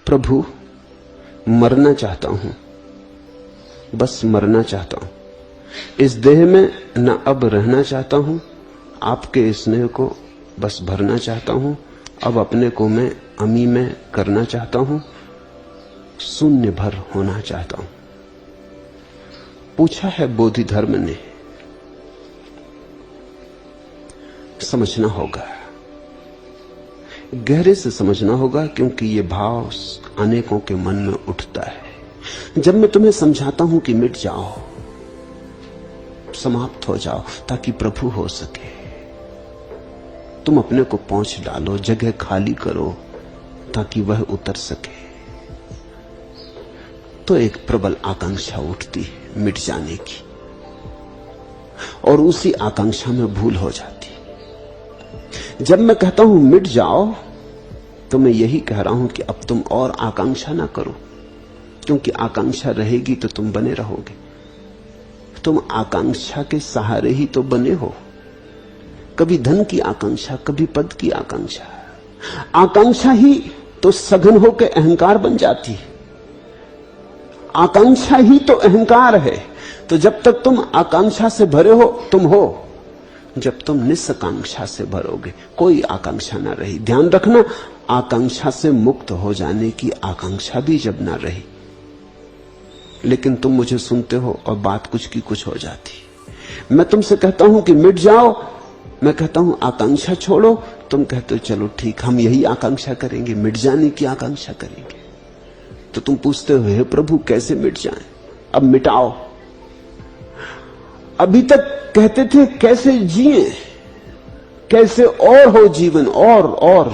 प्रभु, मरना चाहता हूं, बस मरना चाहता हूं। इस देह में न अब रहना चाहता हूं, आपके स्नेह को बस भरना चाहता हूं। अब अपने को मैं अमी में करना चाहता हूं, शून्य भर होना चाहता हूं। पूछा है बोधि धर्म ने। समझना होगा, गहरे से समझना होगा, क्योंकि ये भाव अनेकों के मन में उठता है। जब मैं तुम्हें समझाता हूं कि मिट जाओ, समाप्त हो जाओ ताकि प्रभु हो सके, तुम अपने को पहुंच डालो, जगह खाली करो ताकि वह उतर सके, तो एक प्रबल आकांक्षा उठती है मिट जाने की, और उसी आकांक्षा में भूल हो जाती। जब मैं कहता हूं मिट जाओ, तो मैं यही कह रहा हूं कि अब तुम और आकांक्षा ना करो, क्योंकि आकांक्षा रहेगी तो तुम बने रहोगे। तुम आकांक्षा के सहारे ही तो बने हो, कभी धन की आकांक्षा, कभी पद की आकांक्षा। आकांक्षा ही तो सघन होकर अहंकार बन जाती है, आकांक्षा ही तो अहंकार है। तो जब तक तुम आकांक्षा से भरे हो तुम हो, जब तुम निस्आकांक्षा से भरोगे कोई आकांक्षा ना रही। ध्यान रखना, आकांक्षा से मुक्त हो जाने की आकांक्षा भी जब ना रही, लेकिन तुम मुझे सुनते हो और बात कुछ की कुछ हो जाती। मैं तुमसे कहता हूं कि मिट जाओ, मैं कहता हूं आकांक्षा छोड़ो, तुम कहते हो चलो ठीक, हम यही आकांक्षा करेंगे, मिट जाने की आकांक्षा करेंगे। तो तुम पूछते हो हे प्रभु कैसे मिट जाएं, अब मिटाओ। अभी तक कहते थे कैसे जिए, कैसे और हो जीवन, और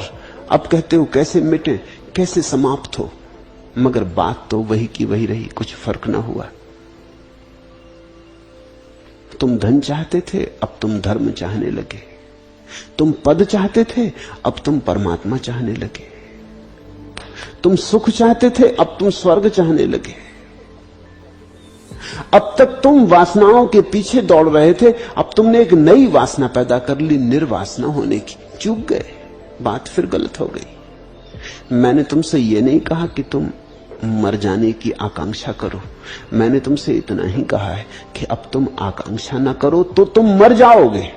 अब कहते हो कैसे मिटे, कैसे समाप्त हो। मगर बात तो वही की वही रही, कुछ फर्क ना हुआ। तुम धन चाहते थे, अब तुम धर्म चाहने लगे। तुम पद चाहते थे, अब तुम परमात्मा चाहने लगे। तुम सुख चाहते थे, अब तुम स्वर्ग चाहने लगे। अब तक तुम वासनाओं के पीछे दौड़ रहे थे, अब तुमने एक नई वासना पैदा कर ली, निर्वासना होने की। चूक गए, बात फिर गलत हो गई। मैंने तुमसे यह नहीं कहा कि तुम मर जाने की आकांक्षा करो, मैंने तुमसे इतना ही कहा है कि अब तुम आकांक्षा ना करो तो तुम मर जाओगे।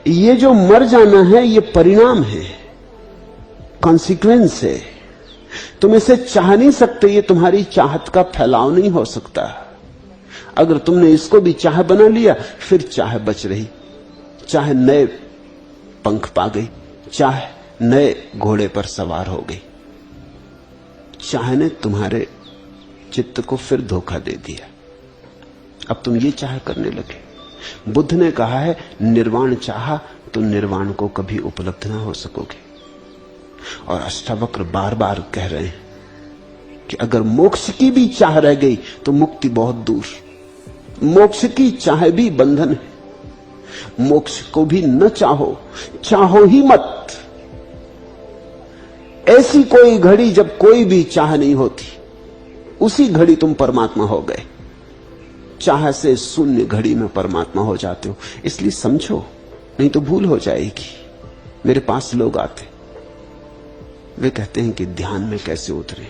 ये जो मर जाना है ये परिणाम है, कॉन्सिक्वेंस है। तुम इसे चाह नहीं सकते, ये तुम्हारी चाहत का फैलाव नहीं हो सकता। अगर तुमने इसको भी चाह बना लिया, फिर चाह बच रही, चाहे नए पंख पा गई, चाहे नए घोड़े पर सवार हो गई। चाह ने तुम्हारे चित्त को फिर धोखा दे दिया, अब तुम ये चाह करने लगे। बुद्ध ने कहा है निर्वाण चाहा तो निर्वाण को कभी उपलब्ध ना हो सकोगे। और अष्टावक्र बार बार कह रहे हैं कि अगर मोक्ष की भी चाह रह गई तो मुक्ति बहुत दूर। मोक्ष की चाह भी बंधन है। मोक्ष को भी न चाहो, चाहो ही मत। ऐसी कोई घड़ी जब कोई भी चाह नहीं होती, उसी घड़ी तुम परमात्मा हो गए। चाह से शून्य घड़ी में परमात्मा हो जाते हो। इसलिए समझो, नहीं तो भूल हो जाएगी। मेरे पास लोग आते, वे कहते हैं कि ध्यान में कैसे उतरे,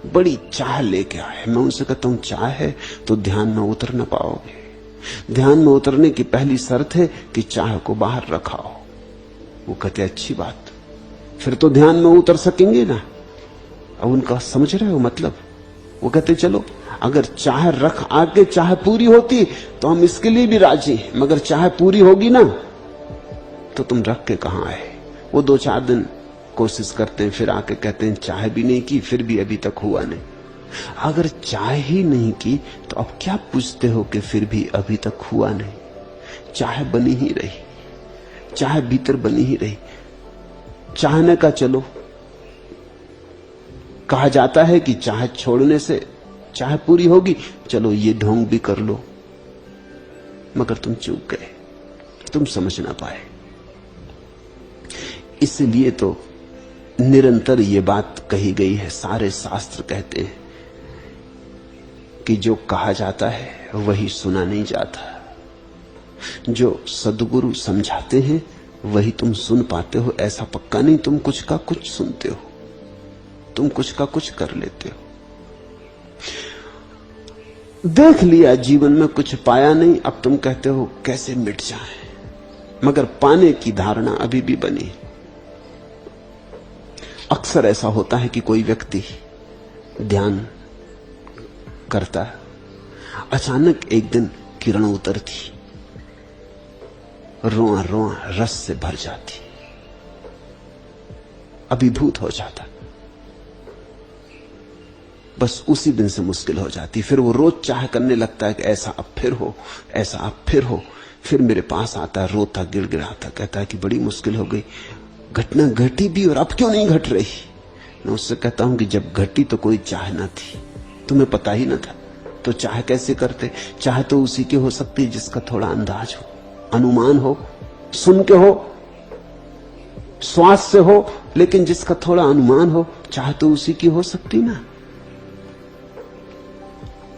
बड़ी चाह लेके आए। मैं उनसे कहता हूं चाह है तो ध्यान में उतर ना पाओगे। ध्यान में उतरने की पहली शर्त है कि चाह को बाहर रखाओ। वो कहते अच्छी बात, फिर तो ध्यान में उतर सकेंगे ना। अब उनका समझ रहे हो मतलब? वो कहते चलो अगर चाह रख आके चाह पूरी होती तो हम इसके लिए भी राजी हैं, मगर चाह पूरी होगी ना तो तुम रख के कहां आए। वो 2-4 दिन कोशिश करते हैं, फिर आके कहते हैं चाह भी नहीं की, फिर भी अभी तक हुआ नहीं। अगर चाह ही नहीं की तो अब क्या पूछते हो कि फिर भी अभी तक हुआ नहीं? चाह बनी ही रही, चाह भीतर बनी ही रही। चाहने का चलो, कहा जाता है कि चाह छोड़ने से चाह पूरी होगी, चलो ये ढोंग भी कर लो, मगर तुम चूक गए, तुम समझ ना पाए। इसलिए तो निरंतर ये बात कही गई है, सारे शास्त्र कहते हैं कि जो कहा जाता है वही सुना नहीं जाता। जो सद्गुरु समझाते हैं वही तुम सुन पाते हो, ऐसा पक्का नहीं तुम कुछ का कुछ सुनते हो। तुम कुछ का कुछ कर लेते हो। देख लिया, जीवन में कुछ पाया नहीं, अब तुम कहते हो कैसे मिट जाए, मगर पाने की धारणा अभी भी बनी। अक्सर ऐसा होता है कि कोई व्यक्ति ध्यान करता है, अचानक एक दिन किरण उतरती, रोआ रोआ रस से भर जाती, अभिभूत हो जाता। बस उसी दिन से मुश्किल हो जाती। फिर वो रोज चाह करने लगता है कि ऐसा अब फिर हो, ऐसा अब फिर हो। फिर मेरे पास आता है, रोता गिड़गिड़ाता, कहता है कि बड़ी मुश्किल हो गई, घटना घटी भी और अब क्यों नहीं घट रही। मैं उससे कहता हूं कि जब घटी तो कोई चाह ना थी, तुम्हें पता ही ना था, तो चाह कैसे करते। चाह तो उसी की हो सकती है जिसका थोड़ा अंदाज हो, अनुमान हो, सुन के हो, श्वास से हो, लेकिन जिसका थोड़ा अनुमान हो, चाह तो उसी की हो सकती ना।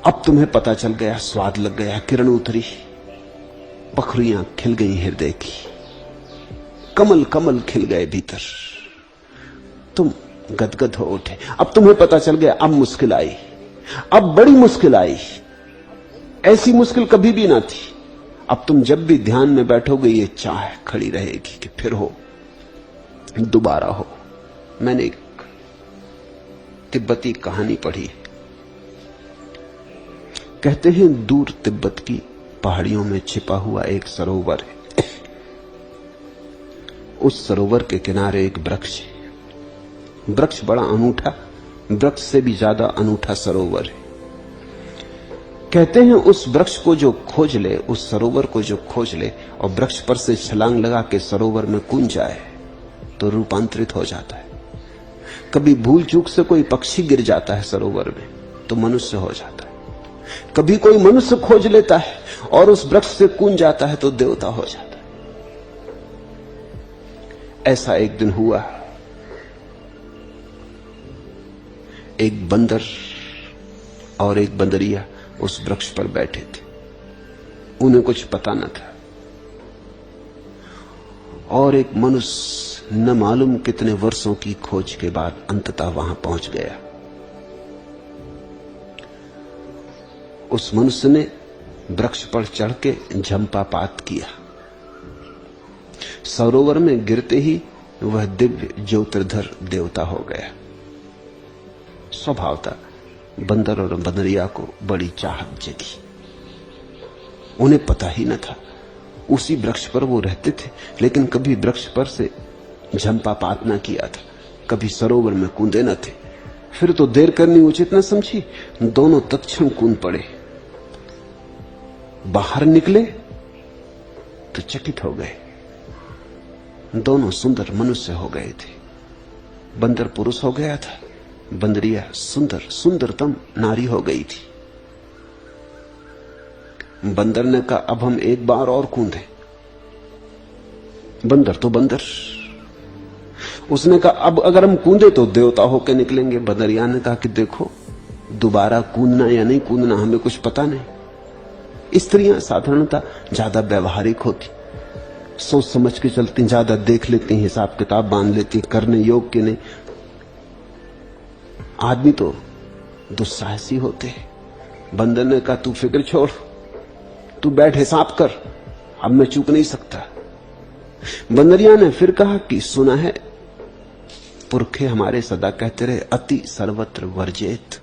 अब तुम्हें पता चल गया, स्वाद लग गया, किरण उतरी, पखरियां खिल गई हृदय की, कमल कमल खिल गए भीतर, तुम गदगद हो उठे। अब तुम्हें पता चल गया, अब मुश्किल आई, अब बड़ी मुश्किल आई, ऐसी मुश्किल कभी भी ना थी। अब तुम जब भी ध्यान में बैठोगे, ये चाह खड़ी रहेगी कि फिर हो, दोबारा हो। मैंने एक तिब्बती कहानी पढ़ी। कहते हैं दूर तिब्बत की पहाड़ियों में छिपा हुआ एक सरोवर है। उस सरोवर के किनारे एक वृक्ष है। वृक्ष बड़ा अनूठा, वृक्ष से भी ज्यादा अनूठा सरोवर है। कहते हैं उस वृक्ष को जो खोज ले, उस सरोवर को जो खोज ले और वृक्ष पर से छलांग लगा के सरोवर में कूद जाए तो रूपांतरित हो जाता है। कभी भूल चूक से कोई पक्षी गिर जाता है सरोवर में तो मनुष्य हो जाता है। कभी कोई मनुष्य खोज लेता है और उस वृक्ष से कूद जाता है तो देवता हो जाता है। ऐसा एक दिन हुआ। एक बंदर और एक बंदरिया उस वृक्ष पर बैठे थे। उन्हें कुछ पता न था और एक मनुष्य न मालूम कितने वर्षों की खोज के बाद अंततः वहां पहुंच गया। उस मनुष्य ने वृक्ष पर चढ़ के झंपापात किया। सरोवर में गिरते ही वह दिव्य ज्योतिर्धर देवता हो गया। स्वभावतः बंदर और बंदरिया को बड़ी चाहत जगी। उन्हें पता ही न था, उसी वृक्ष पर वो रहते थे, लेकिन कभी वृक्ष पर से झंपापात न किया था, कभी सरोवर में कूदे न थे। फिर तो देर करनी उचित न समझी, दोनों तत्क्षण कूद पड़े। बाहर निकले तो चकित हो गए, दोनों सुंदर मनुष्य हो गए थे। बंदर पुरुष हो गया था, बंदरिया सुंदरतम नारी हो गई थी। बंदर ने कहा अब हम एक बार और कूदें। बंदर तो बंदर, उसने कहा अब अगर हम कूदे तो देवता होकर निकलेंगे। बंदरिया ने कहा कि देखो, दोबारा कूदना या नहीं कूदना हमें कुछ पता नहीं। स्त्रियां साधारणतः ज्यादा व्यवहारिक होती, सोच समझ के चलती, ज्यादा देख लेती, हिसाब किताब बांध लेती, करने योग्य नहीं। आदमी तो दुस्साहसी होते हैं। बंदर ने कहा तू फिक्र छोड़, तू बैठ हिसाब कर, अब मैं चूक नहीं सकता। बंदरिया ने फिर कहा कि सुना है पुरखे हमारे सदा कहते रहे, अति सर्वत्र वर्जेत,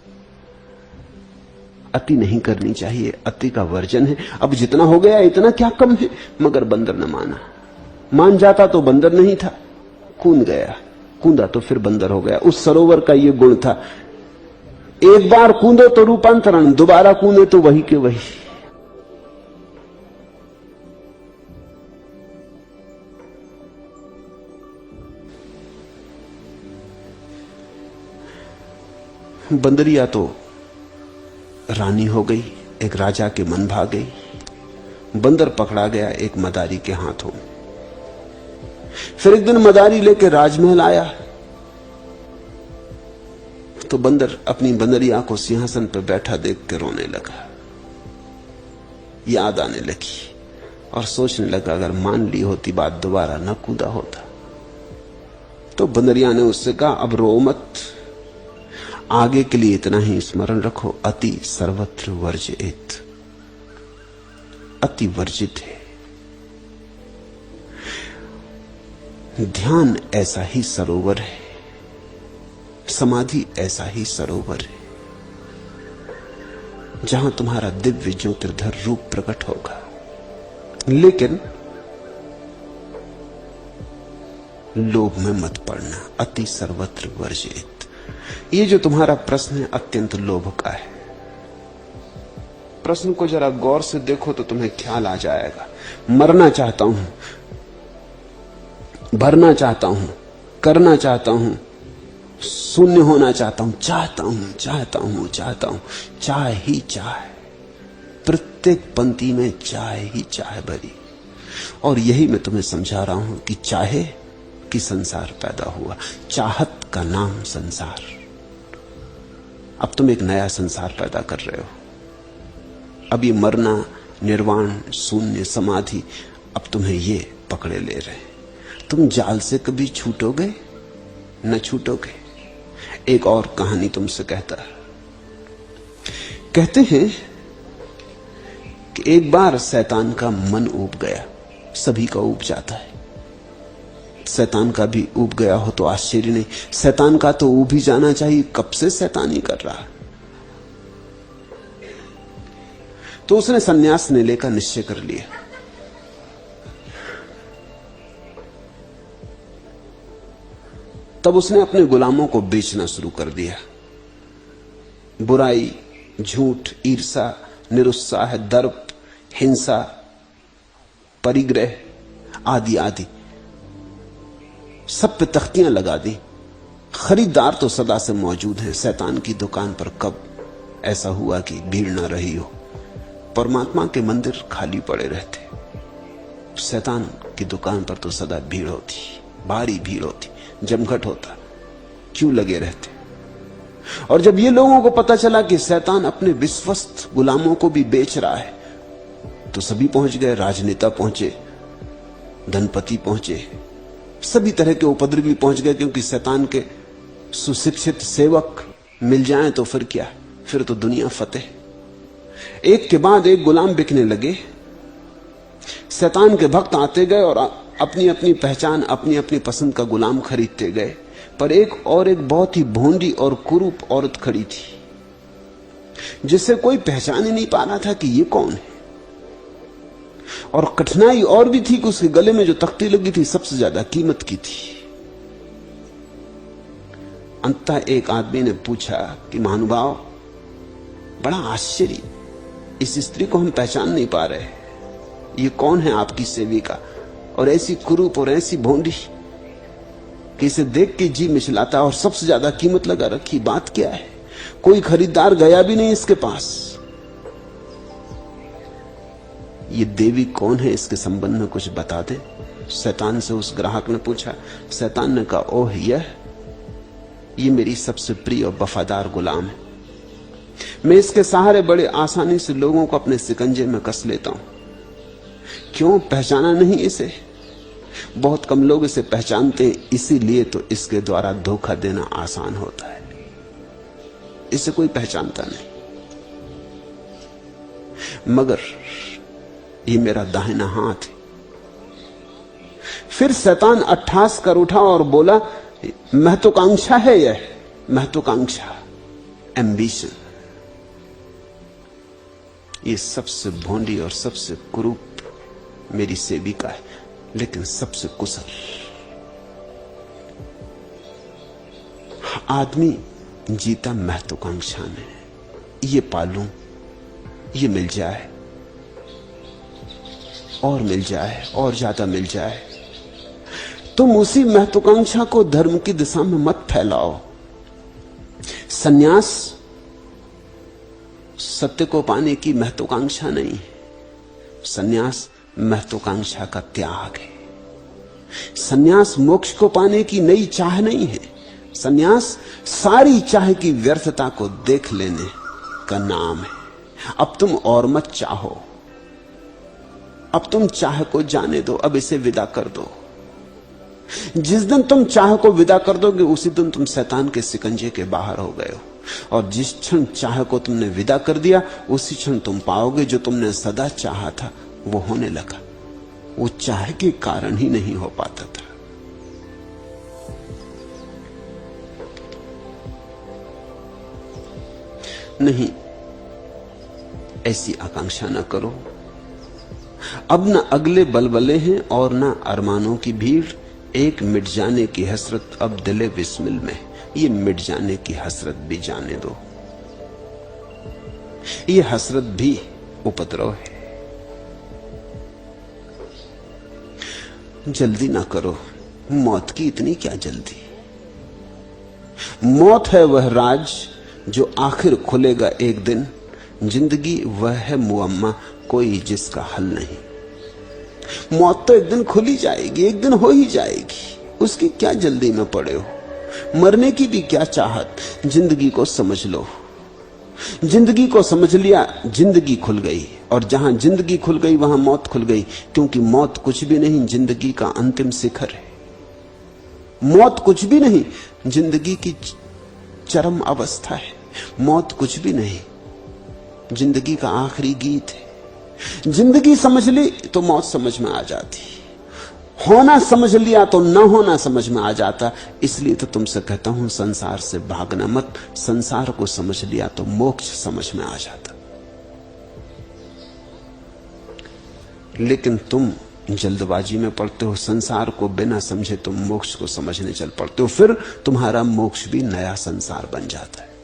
अति नहीं करनी चाहिए, अति का वर्जन है। अब जितना हो गया इतना क्या कम है। मगर बंदर न माना। मान जाता तो बंदर नहीं था, कूद गया। कूदा तो फिर बंदर हो गया। उस सरोवर का ये गुण था, एक बार कूदो तो रूपांतरण, दोबारा कूदे तो वही के वही। बंदरिया तो रानी हो गई, एक राजा के मन भाग गई। बंदर पकड़ा गया एक मदारी के हाथों। फिर एक दिन मदारी लेके राजमहल आया तो बंदर अपनी बंदरिया को सिंहासन पर बैठा देख के रोने लगा। याद आने लगी और सोचने लगा अगर मान ली होती बात, दोबारा न कूदा होता। तो बंदरिया ने उससे कहा अब रो मत, आगे के लिए इतना ही स्मरण रखो, अति सर्वत्र वर्जित। अति वर्जित है। ध्यान ऐसा ही सरोवर है, समाधि ऐसा ही सरोवर है, जहां तुम्हारा दिव्य ज्योतिर्धर रूप प्रकट होगा। लेकिन लोभ में मत पड़ना। अति सर्वत्र वर्जित। ये जो तुम्हारा प्रश्न है अत्यंत लोभ का है। प्रश्न को जरा गौर से देखो तो तुम्हें ख्याल आ जाएगा। मरना चाहता हूं, भरना चाहता हूं, करना चाहता हूं, शून्य होना चाहता हूं, चाहता हूं, चाहता हूं, चाहता हूं, चाह ही चाह। प्रत्येक पंक्ति में चाह ही चाह भरी। और यही मैं तुम्हें समझा रहा हूं कि चाहे कि संसार पैदा हुआ। चाहत का नाम संसार। अब तुम एक नया संसार पैदा कर रहे हो। अब ये मरना, निर्वाण, शून्य, समाधि, अब तुम्हें ये पकड़े ले रहे हैं। तुम जाल से कभी छूटोगे न छूटोगे। एक और कहानी तुमसे कहता है। कहते हैं कि एक बार शैतान का मन ऊब गया। सभी का ऊब जाता है, शैतान का भी ऊब गया हो तो आश्चर्य नहीं। शैतान का तो ऊब ही जाना चाहिए, कब से शैतानी कर रहा है। तो उसने संन्यास लेने का निश्चय कर लिया। तब उसने अपने गुलामों को बेचना शुरू कर दिया। बुराई, झूठ, ईर्षा, निरुत्साह, दर्प, हिंसा, परिग्रह आदि आदि सब पे तख्तियां लगा दी। खरीदार तो सदा से मौजूद हैं। शैतान की दुकान पर कब ऐसा हुआ कि भीड़ ना रही हो। परमात्मा के मंदिर खाली पड़े रहते, शैतान की दुकान पर तो सदा भीड़ होती, भारी भीड़ होती, जमघट होता। क्यों लगे रहते। और जब ये लोगों को पता चला कि शैतान अपने विश्वस्त गुलामों को भी बेच रहा है, तो सभी पहुंच गए। राजनेता पहुंचे, धनपति पहुंचे, सभी तरह के उपद्रवी पहुंच गए। क्योंकि शैतान के सुशिक्षित सेवक मिल जाएं तो फिर क्या, फिर तो दुनिया फतेह। एक के बाद एक गुलाम बिकने लगे। शैतान के भक्त आते गए और अपनी अपनी पहचान, अपनी अपनी पसंद का गुलाम खरीदते गए। पर एक बहुत ही भोंडी और कुरूप औरत खड़ी थी, जिसे कोई पहचान ही नहीं पा रहा था कि ये कौन है। और कठिनाई और भी थी कि उसके गले में जो तख्ती लगी थी सबसे ज्यादा कीमत की थी। अंततः एक आदमी ने पूछा कि महानुभाव, बड़ा आश्चर्य, इस स्त्री को हम पहचान नहीं पा रहे, ये कौन है आपकी सेविका, और ऐसी कुरूप और ऐसी भोंडी कि इसे देख के जी मिचलाता और सबसे ज्यादा कीमत लगा रखी। बात क्या है? कोई खरीदार गया भी नहीं इसके पास। ये देवी कौन है, इसके संबंध में कुछ बता दे। शैतान से उस ग्राहक ने पूछा। शैतान ने कहा, ओह, ये मेरी सबसे प्रिय और वफादार गुलाम है। मैं इसके सहारे बड़े आसानी से लोगों को अपने शिकंजे में कस लेता हूं। क्यों पहचाना नहीं इसे? बहुत कम लोग इसे पहचानते हैं, इसीलिए तो इसके द्वारा धोखा देना आसान होता है। इसे कोई पहचानता नहीं। मगर ये मेरा दाहिना हाथ है। फिर शैतान अट्ठास कर उठा और बोला, महत्वाकांक्षा है यह, महत्वाकांक्षा, एम्बिशन। ये सबसे भोंडी और सबसे कुरूप मेरी सेविका है, लेकिन सबसे कुशल। आदमी जीता महत्वाकांक्षा में, ये पालूं, ये मिल जाए और मिल जाए और ज्यादा मिल जाए। तुम उसी महत्वाकांक्षा को धर्म की दिशा में मत फैलाओ। सन्यास सत्य को पाने की महत्वाकांक्षा नहीं है। सन्यास महत्वाकांक्षा का त्याग है। सन्यास मोक्ष को पाने की नई चाह नहीं है। सन्यास सारी चाह की व्यर्थता को देख लेने का नाम है। अब तुम और मत चाहो, अब तुम चाह को जाने दो, अब इसे विदा कर दो। जिस दिन तुम चाह को विदा कर दोगे उसी दिन तुम शैतान के शिकंजे के बाहर हो गए हो। और जिस क्षण चाह को तुमने विदा कर दिया, उसी क्षण तुम पाओगे जो तुमने सदा चाहा था वो होने लगा। वो चाह के कारण ही नहीं हो पाता था। नहीं, ऐसी आकांक्षा न करो। अब न अगले बलबले हैं और न अरमानों की भीड़। एक मिट जाने की हसरत अब दिले बिस्मिल में। ये मिट जाने की हसरत भी जाने दो। ये हसरत भी उपद्रव है। जल्दी ना करो। मौत की इतनी क्या जल्दी? मौत है वह राज जो आखिर खुलेगा एक दिन। जिंदगी वह है मुअम्मा कोई जिसका हल नहीं। मौत तो एक दिन खुली जाएगी, एक दिन हो ही जाएगी। उसकी क्या जल्दी में पड़े हो? मरने की भी क्या चाहत? जिंदगी को समझ लो। जिंदगी को समझ लिया, जिंदगी खुल गई। और जहां जिंदगी खुल गई वहां मौत खुल गई, क्योंकि मौत कुछ भी नहीं, जिंदगी का अंतिम शिखर है। मौत कुछ भी नहीं, जिंदगी की चरम अवस्था है। मौत कुछ भी नहीं, जिंदगी का आखिरी गीत है। जिंदगी समझ ली तो मौत समझ में आ जाती। होना समझ लिया तो न होना समझ में आ जाता। इसलिए तो तुमसे कहता हूं संसार से भागना मत। संसार को समझ लिया तो मोक्ष समझ में आ जाता। लेकिन तुम जल्दबाजी में पड़ते हो। संसार को बिना समझे तुम मोक्ष को समझने चल पड़ते हो। फिर तुम्हारा मोक्ष भी नया संसार बन जाता है।